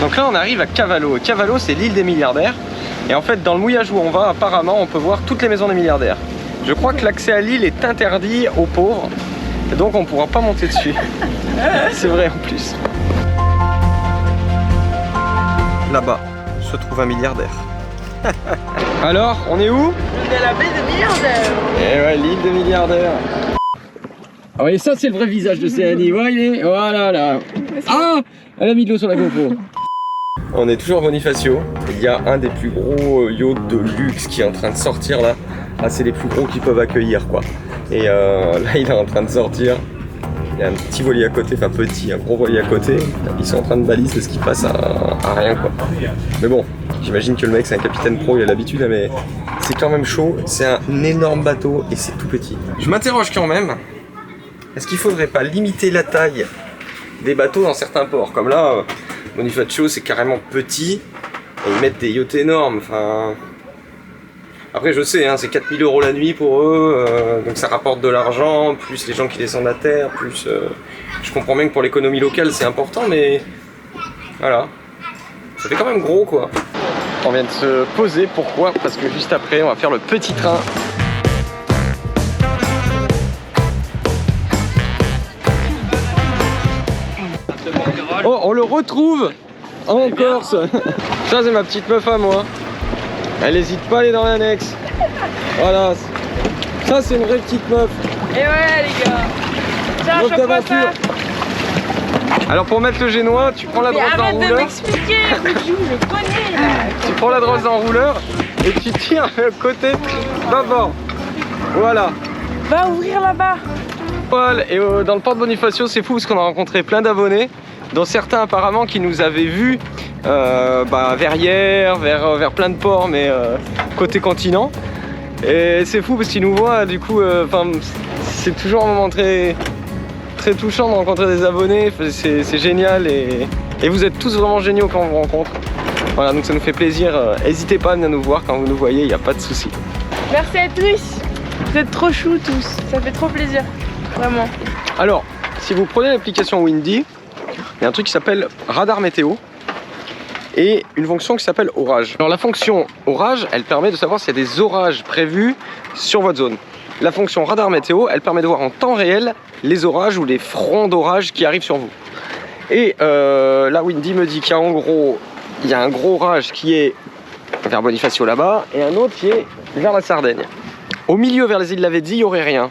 Donc là on arrive à Cavallo. Cavallo c'est l'île des milliardaires. Et en fait dans le mouillage où on va, apparemment on peut voir toutes les maisons des milliardaires. Je crois que l'accès à l'île est interdit aux pauvres. Et donc on ne pourra pas monter dessus. C'est vrai en plus. Là-bas se trouve un milliardaire. Alors, on est où? On est à la baie des milliardaires. Eh ouais, l'île des milliardaires. Ah oui, ça c'est le vrai visage de Céanie. Voyez, voilà là. Ah, elle a mis de l'eau sur la GoPro. On est toujours à Bonifacio. Il y a un des plus gros yachts de luxe qui est en train de sortir là. Ah, c'est les plus gros qu'ils peuvent accueillir quoi. Et là, il est en train de sortir. Il y a un petit voilier à côté, enfin petit, un gros voilier à côté. Ils sont en train de baliser ce qui passe à rien quoi. Mais bon, j'imagine que le mec c'est un capitaine pro, il a l'habitude, mais c'est quand même chaud. C'est un énorme bateau et c'est tout petit. Je m'interroge quand même. Est-ce qu'il faudrait pas limiter la taille des bateaux dans certains ports? Comme là, Bonifacio c'est carrément petit et ils mettent des yachts énormes. Enfin, après je sais, hein, c'est 4000 € la nuit pour eux, donc ça rapporte de l'argent, plus les gens qui descendent à terre, plus... je comprends bien que pour l'économie locale c'est important, mais voilà, ça fait quand même gros quoi. On vient de se poser, pourquoi? Parce que juste après on va faire le petit train. Oh, on le retrouve en Corse. Ça c'est ma petite meuf à moi. Elle hésite pas à aller dans l'annexe. Voilà. Ça c'est une vraie petite meuf. Et ouais les gars. Tiens, Meuf d'aventure. Alors pour mettre le génois, tu prends la droite d'enrouleur. Arrête de m'expliquer, je connais là. Tu prends la droite d'enrouleur et tu tires le côté bâbord. Voilà. Va ouvrir là-bas. Et dans le port de Bonifacio, c'est fou parce qu'on a rencontré plein d'abonnés, dont certains apparemment qui nous avaient vus Verrières, vers plein de ports, mais côté continent. Et c'est fou parce qu'ils nous voient, du coup, c'est toujours un moment très touchant de rencontrer des abonnés, c'est génial et vous êtes tous vraiment géniaux quand on vous rencontre. Voilà, donc ça nous fait plaisir, n'hésitez pas à venir nous voir quand vous nous voyez, il n'y a pas de souci. Merci à tous, vous êtes trop choux tous, ça fait trop plaisir, vraiment. Alors, si vous prenez l'application Windy, il y a un truc qui s'appelle Radar Météo et une fonction qui s'appelle Orage. Alors la fonction Orage, elle permet de savoir s'il y a des orages prévus sur votre zone. La fonction Radar Météo, elle permet de voir en temps réel les orages ou les fronts d'orage qui arrivent sur vous. Et là, Windy me dit qu'il y a en gros, il y a un gros orage qui est vers Bonifacio là-bas et un autre qui est vers la Sardaigne. Au milieu, vers les îles Lavezzi, il n'y aurait rien.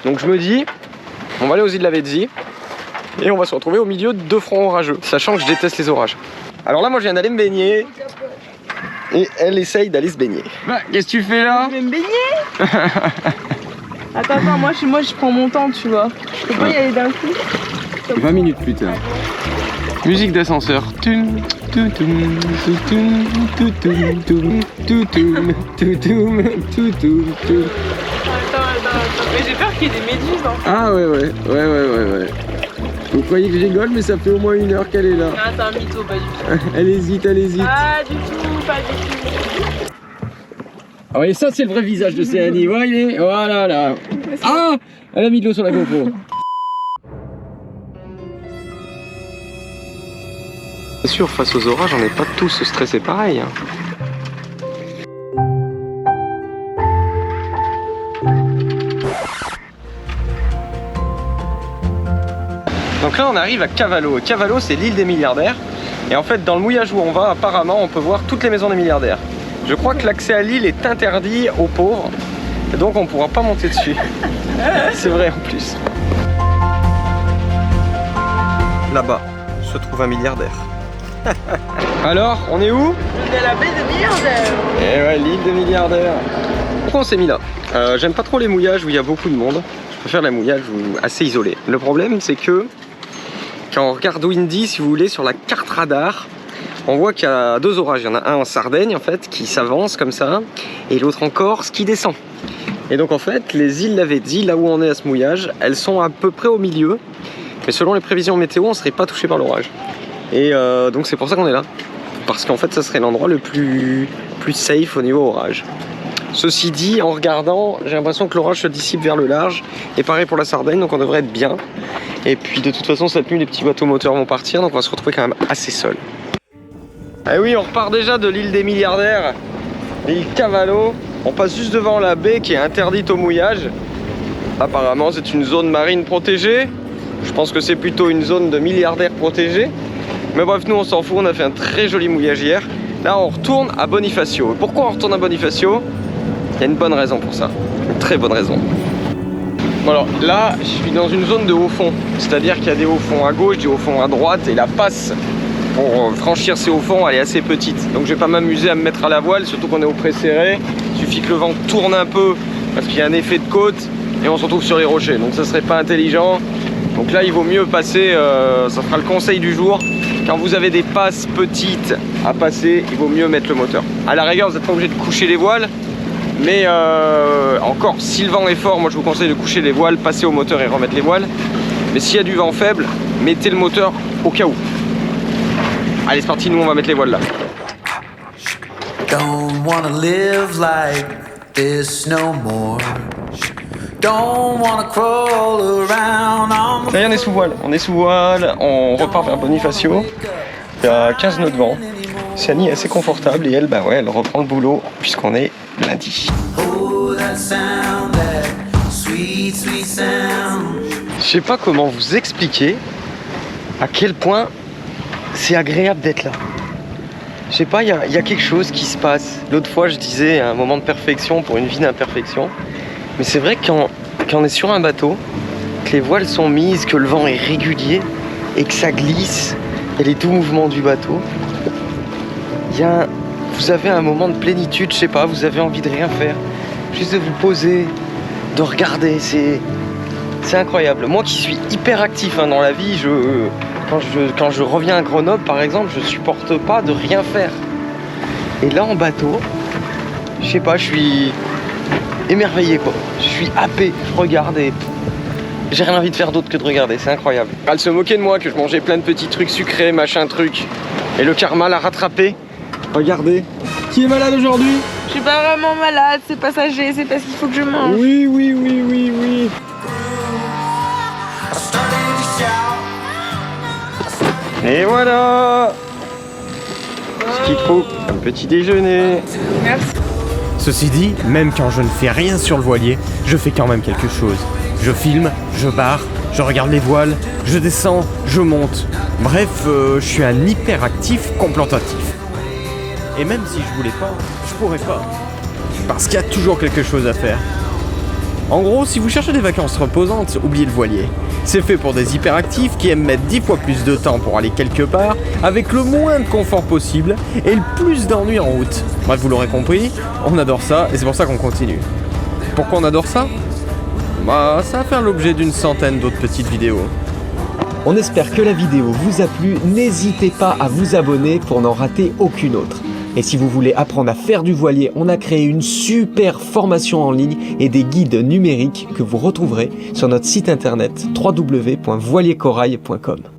Donc je me dis, on va aller aux îles Lavezzi et on va se retrouver au milieu de deux fronts orageux, sachant que je déteste les orages. Alors là, moi, je viens d'aller me baigner et elle essaye d'aller se baigner. Bah, qu'est-ce que tu fais là? Je vais me baigner. Attends, moi je prends mon temps, tu vois. Je peux pas y aller d'un coup. 20 minutes plus tard. Musique d'ascenseur. Attends. Mais j'ai peur qu'il y ait des méduses. Hein. Ah ouais. Vous croyez que je rigole, mais ça fait au moins 1 heure qu'elle est là. Non, c'est un mytho, pas du tout. Elle hésite. Pas du tout, pas du tout. Ah oui, ça c'est le vrai visage de Céanie. Voyez, voilà là. Ah, elle a mis de l'eau sur la GoPro. C'est sûr, face aux orages, on n'est pas tous stressés pareil. Hein. Donc là, on arrive à Cavallo. Cavallo, c'est l'île des milliardaires. Et en fait, dans le mouillage où on va, apparemment, on peut voir toutes les maisons des milliardaires. Je crois que l'accès à l'île est interdit aux pauvres. Et donc, on ne pourra pas monter dessus. C'est vrai en plus. Là-bas se trouve un milliardaire. Alors, on est où? On est à la baie des milliardaires. Eh ouais, l'île des milliardaires. Pourquoi on s'est mis là? J'aime pas trop les mouillages où il y a beaucoup de monde. Je préfère les mouillages assez isolés. Le problème, c'est que quand on regarde Windy, si vous voulez, sur la carte radar, on voit qu'il y a 2 orages. Il y en a un en Sardaigne, en fait, qui s'avance comme ça, et l'autre en Corse qui descend. Et donc, en fait, les îles Lavezzi, là où on est à ce mouillage, elles sont à peu près au milieu. Mais selon les prévisions météo, on ne serait pas touché par l'orage. Et donc, c'est pour ça qu'on est là. Parce qu'en fait, ça serait l'endroit le plus safe au niveau orage. Ceci dit, en regardant, j'ai l'impression que l'orage se dissipe vers le large. Et pareil pour la Sardaigne, donc on devrait être bien. Et puis de toute façon, cette nuit, les petits bateaux moteurs vont partir, donc on va se retrouver quand même assez seul. Ah oui, on repart déjà de l'île des milliardaires, l'île Cavallo. On passe juste devant la baie qui est interdite au mouillage. Apparemment, c'est une zone marine protégée. Je pense que c'est plutôt une zone de milliardaires protégée. Mais bref, nous on s'en fout, on a fait un très joli mouillage hier. Là, on retourne à Bonifacio. Pourquoi on retourne à Bonifacio? Il y a une bonne raison pour ça, une très bonne raison. Bon alors là, je suis dans une zone de haut fond. C'est-à-dire qu'il y a des hauts fonds à gauche, des hauts fonds à droite. Et la passe pour franchir ces hauts fonds, elle est assez petite. Donc je vais pas m'amuser à me mettre à la voile, surtout qu'on est au pré serré. Il suffit que le vent tourne un peu, parce qu'il y a un effet de côte. Et on se retrouve sur les rochers, donc ça serait pas intelligent. Donc là il vaut mieux passer, ça sera le conseil du jour. Quand vous avez des passes petites à passer, il vaut mieux mettre le moteur. À la rigueur, vous n'êtes pas obligé de coucher les voiles. Mais encore, si le vent est fort, moi je vous conseille de coucher les voiles, passer au moteur et remettre les voiles. Mais s'il y a du vent faible, mettez le moteur au cas où. Allez, c'est parti, nous on va mettre les voiles là. Don't wanna live like this no more. Don't wanna crawl around on the... Là, on est sous voile, on repart vers Bonifacio. Il y a 15 nœuds de vent. Sani est assez confortable et elle, bah ouais, elle reprend le boulot puisqu'on est lundi. Oh, that sound, that sweet, sweet sound. Je sais pas comment vous expliquer à quel point c'est agréable d'être là. Je sais pas, il y a quelque chose qui se passe. L'autre fois, je disais un moment de perfection pour une vie d'imperfection. Mais c'est vrai que quand on est sur un bateau, que les voiles sont mises, que le vent est régulier et que ça glisse, et les doux mouvements du bateau, vous avez un moment de plénitude, je sais pas, vous avez envie de rien faire. Juste de vous poser, de regarder, c'est incroyable. Moi qui suis hyper actif dans la vie, quand je reviens à Grenoble par exemple, je supporte pas de rien faire. Et là en bateau, je sais pas, je suis émerveillé quoi. Je suis happé, je regarde et j'ai rien envie de faire d'autre que de regarder, c'est incroyable. Elle se moquait de moi que je mangeais plein de petits trucs sucrés, machin truc. Et le karma l'a rattrapé. Regardez. Qui est malade aujourd'hui? Je suis pas vraiment malade, c'est passager, c'est parce qu'il faut que je mange. Oui, oui, oui, oui, oui. Et voilà ce qu'il faut, un petit déjeuner. Merci. Ceci dit, même quand je ne fais rien sur le voilier, je fais quand même quelque chose. Je filme, je barre, je regarde les voiles, je descends, je monte. Bref, je suis un hyperactif contemplatif. Et même si je voulais pas, je pourrais pas. Parce qu'il y a toujours quelque chose à faire. En gros, si vous cherchez des vacances reposantes, oubliez le voilier. C'est fait pour des hyperactifs qui aiment mettre 10 fois plus de temps pour aller quelque part, avec le moins de confort possible et le plus d'ennui en route. Bref, vous l'aurez compris, on adore ça et c'est pour ça qu'on continue. Pourquoi on adore ça? Bah, ça va faire l'objet d'une centaine d'autres petites vidéos. On espère que la vidéo vous a plu, n'hésitez pas à vous abonner pour n'en rater aucune autre. Et si vous voulez apprendre à faire du voilier, on a créé une super formation en ligne et des guides numériques que vous retrouverez sur notre site internet www.voiliercorail.com.